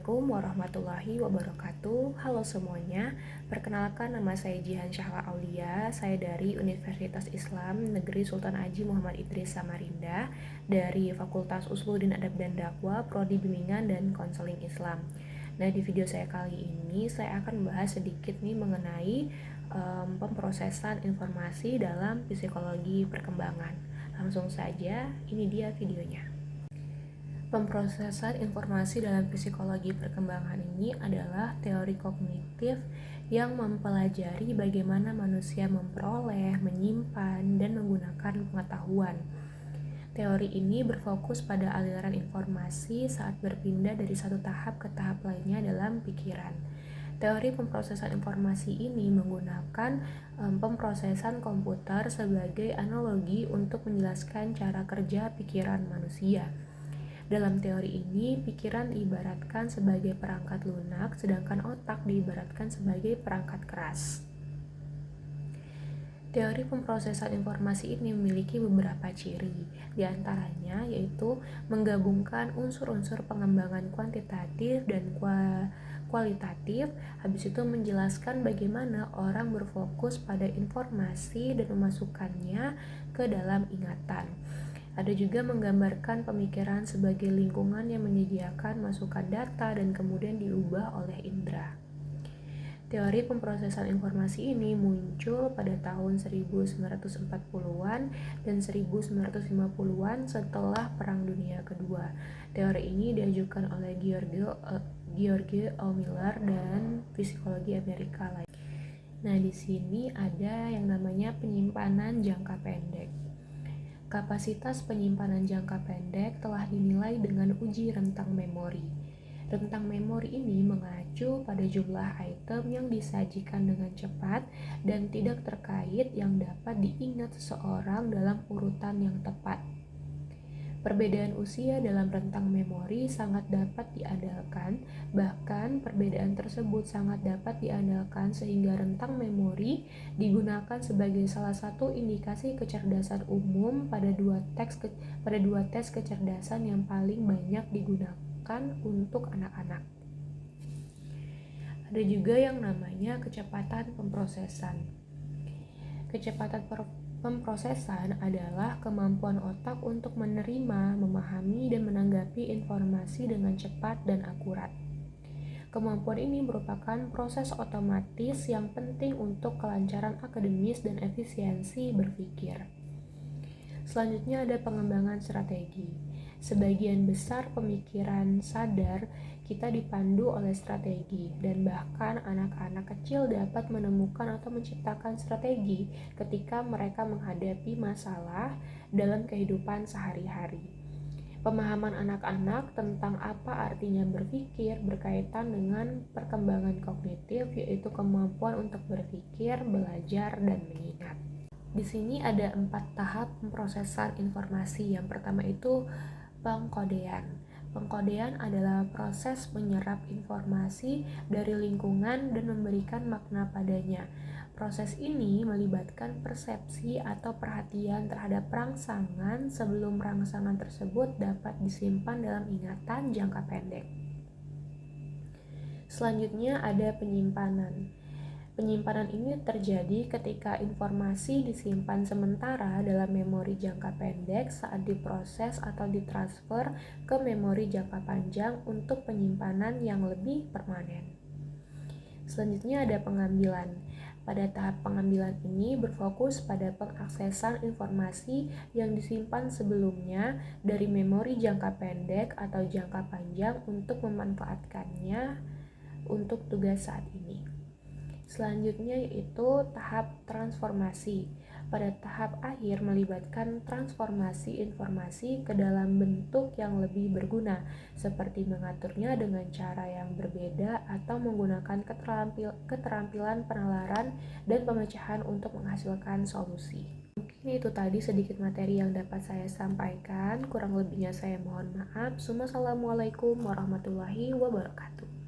Assalamualaikum warahmatullahi wabarakatuh. Halo semuanya, perkenalkan nama saya Jihan Syahla Aulia. Saya dari Universitas Islam Negeri Sultan Haji Muhammad Idris Samarinda dari Fakultas Usuluddin Adab dan Dakwah, Prodi Bimbingan dan Konseling Islam. Nah, di video saya kali ini saya akan membahas sedikit nih mengenai pemrosesan informasi dalam psikologi perkembangan. Langsung saja, ini dia videonya. Pemrosesan informasi dalam psikologi perkembangan ini adalah teori kognitif yang mempelajari bagaimana manusia memperoleh, menyimpan, dan menggunakan pengetahuan. Teori ini berfokus pada aliran informasi saat berpindah dari satu tahap ke tahap lainnya dalam pikiran. Teori pemrosesan informasi ini menggunakan pemrosesan komputer sebagai analogi untuk menjelaskan cara kerja pikiran manusia. Dalam teori ini, pikiran diibaratkan sebagai perangkat lunak, sedangkan otak diibaratkan sebagai perangkat keras. Teori pemrosesan informasi ini memiliki beberapa ciri, di antaranya yaitu menggabungkan unsur-unsur pengembangan kuantitatif dan kualitatif, habis itu menjelaskan bagaimana orang berfokus pada informasi dan memasukkannya ke dalam ingatan. Ada juga menggambarkan pemikiran sebagai lingkungan yang menyediakan masukan data dan kemudian diubah oleh indera. Teori pemrosesan informasi ini muncul pada tahun 1940-an dan 1950-an setelah Perang Dunia Kedua. Teori ini diajukan oleh George Miller dan psikologi Amerika lain. Nah, di sini ada yang namanya penyimpanan jangka pendek. Kapasitas penyimpanan jangka pendek telah dinilai dengan uji rentang memori. Rentang memori ini mengacu pada jumlah item yang disajikan dengan cepat dan tidak terkait yang dapat diingat seseorang dalam urutan yang tepat. Perbedaan usia dalam rentang memori sangat dapat diandalkan, bahkan perbedaan tersebut sangat dapat diandalkan sehingga rentang memori digunakan sebagai salah satu indikasi kecerdasan umum pada dua tes kecerdasan yang paling banyak digunakan untuk anak-anak. Ada juga yang namanya kecepatan pemrosesan. Kecepatan pemrosesan adalah kemampuan otak untuk menerima, memahami, dan menanggapi informasi dengan cepat dan akurat. Kemampuan ini merupakan proses otomatis yang penting untuk kelancaran akademis dan efisiensi berpikir. Selanjutnya ada pengembangan strategi. Sebagian besar pemikiran sadar kita dipandu oleh strategi, dan bahkan anak-anak kecil dapat menemukan atau menciptakan strategi ketika mereka menghadapi masalah dalam kehidupan sehari-hari. Pemahaman anak-anak tentang apa artinya berpikir berkaitan dengan perkembangan kognitif, yaitu kemampuan untuk berpikir, belajar, dan mengingat. Di sini ada 4 tahap pemrosesan informasi. Yang pertama itu pengkodean. Pengkodean adalah proses menyerap informasi dari lingkungan dan memberikan makna padanya. Proses ini melibatkan persepsi atau perhatian terhadap rangsangan sebelum rangsangan tersebut dapat disimpan dalam ingatan jangka pendek. Selanjutnya ada penyimpanan. Penyimpanan ini terjadi ketika informasi disimpan sementara dalam memori jangka pendek saat diproses atau ditransfer ke memori jangka panjang untuk penyimpanan yang lebih permanen. Selanjutnya ada pengambilan. Pada tahap pengambilan ini berfokus pada pengaksesan informasi yang disimpan sebelumnya dari memori jangka pendek atau jangka panjang untuk memanfaatkannya untuk tugas saat ini. Selanjutnya yaitu tahap transformasi. Pada tahap akhir melibatkan transformasi informasi ke dalam bentuk yang lebih berguna, seperti mengaturnya dengan cara yang berbeda atau menggunakan keterampilan penalaran dan pemecahan untuk menghasilkan solusi. Mungkin itu tadi sedikit materi yang dapat saya sampaikan, kurang lebihnya saya mohon maaf. Wassalamualaikum warahmatullahi wabarakatuh.